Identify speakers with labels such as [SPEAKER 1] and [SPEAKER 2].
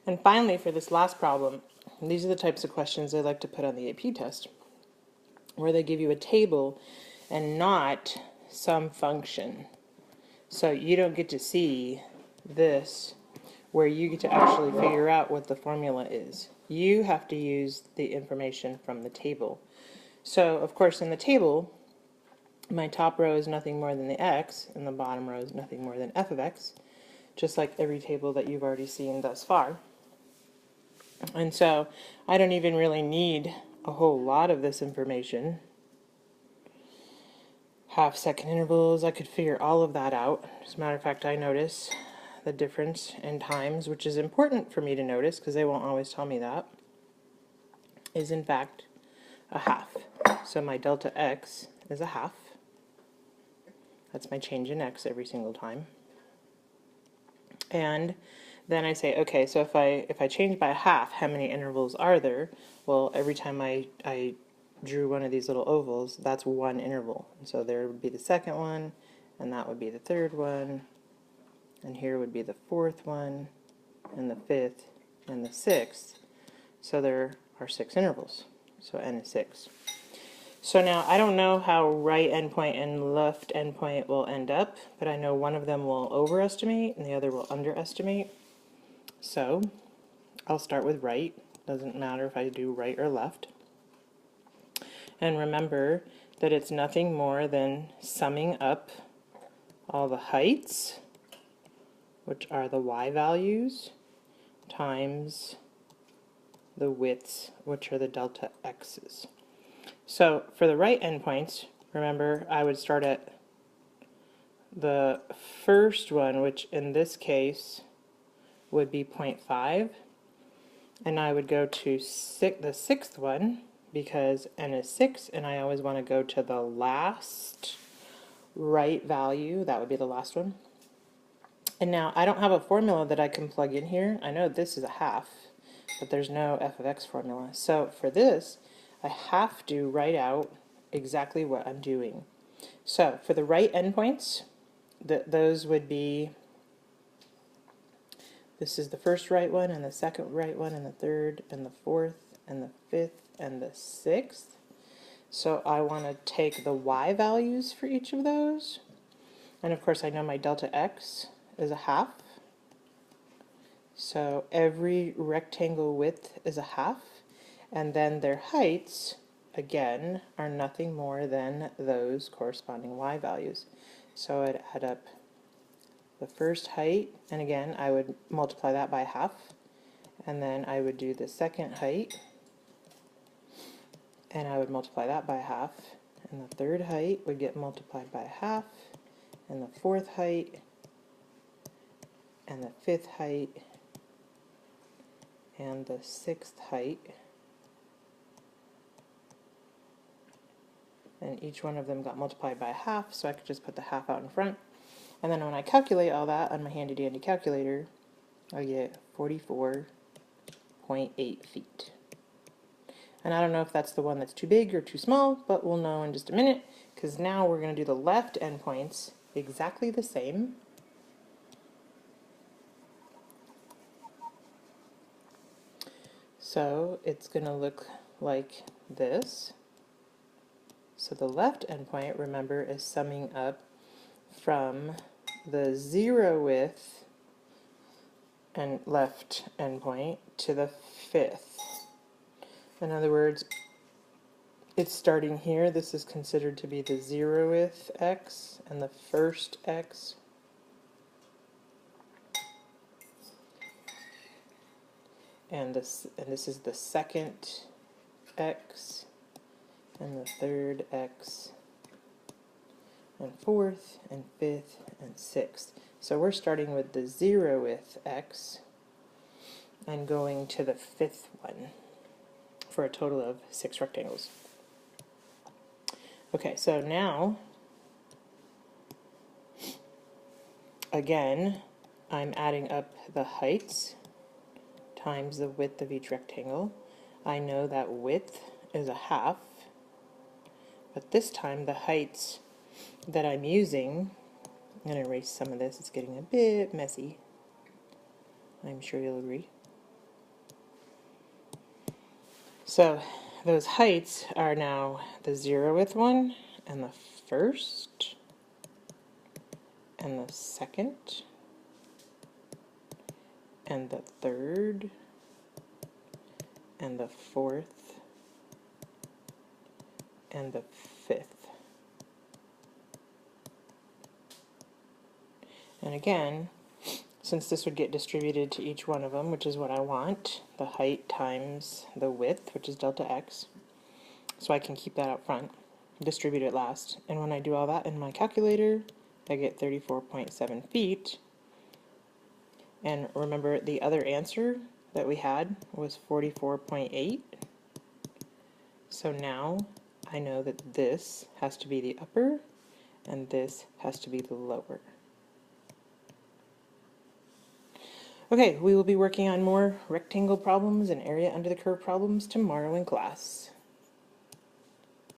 [SPEAKER 1] And finally, for this last problem, these are the types of questions they like to put on the AP test, where they give you a table and not some function. So you don't get to see this, where you get to actually figure out what the formula is. You have to use the information from the table. So, of course, in the table, my top row is nothing more than the x, and the bottom row is nothing more than f of x, just like every table that you've already seen thus far. And so I don't even really need a whole lot of this information. Half-second intervals, I could figure all of that out. As a matter of fact, I notice the difference in times, which is important for me to notice because they won't always tell me that, is in fact a half. So my delta x is a half. That's my change in x every single time. And then I say, okay, so if I change by a half, how many intervals are there? Well, every time I drew one of these little ovals, that's one interval. And so there would be the second one, and that would be the third one, and here would be the fourth one, and the fifth, and the sixth. So there are 6 intervals. So n is 6. So now I don't know how right endpoint and left endpoint will end up, but I know one of them will overestimate and the other will underestimate. So I'll start with right. Doesn't matter if I do right or left. And remember that it's nothing more than summing up all the heights, which are the y values, times the widths, which are the delta x's. So for the right endpoints, remember I would start at the first one, which in this case would be 0.5, and I would go to the sixth one because n is 6, and I always want to go to the last right value. That would be the last one. And now I don't have a formula that I can plug in here. I know this is a half, but there's no f of x formula. So for this, I have to write out exactly what I'm doing. So for the right endpoints, those would be, this is the first right one, and the second right one, and the third, and the fourth, and the fifth, and the sixth. So I want to take the y values for each of those. And of course I know my delta x is a half. So every rectangle width is a half. And then their heights, again, are nothing more than those corresponding y values. So I'd add up the first height, and again, I would multiply that by half. And then I would do the second height, and I would multiply that by half. And the third height would get multiplied by half, and the fourth height, and the fifth height, and the sixth height. And each one of them got multiplied by half, so I could just put the half out in front. And then when I calculate all that on my handy dandy calculator, I get 44.8 feet. And I don't know if that's the one that's too big or too small, but we'll know in just a minute, because now we're going to do the left endpoints exactly the same. So it's going to look like this. So the left endpoint, remember, is summing up from the 0th and left endpoint to the 5th. In other words, it's starting here. This is considered to be the 0th x and the first x. And this is the second x and the third x and fourth and fifth and sixth. So we're starting with the 0th x and going to the 5th one for a total of 6 rectangles. Okay, so now, again, I'm adding up the heights times the width of each rectangle. I know that width is a half, but this time the heights that I'm using, I'm going to erase some of this, it's getting a bit messy. I'm sure you'll agree. So those heights are now the 0th one, and the 1st, and the 2nd, and the 3rd, and the 4th, and the 5th. And again, since this would get distributed to each one of them, which is what I want, the height times the width, which is delta x, so I can keep that up front, distribute it last, and when I do all that in my calculator, I get 34.7 feet. And remember, the other answer that we had was 44.8. So now I know that this has to be the upper and this has to be the lower. Okay, we will be working on more rectangle problems and area under the curve problems tomorrow in class.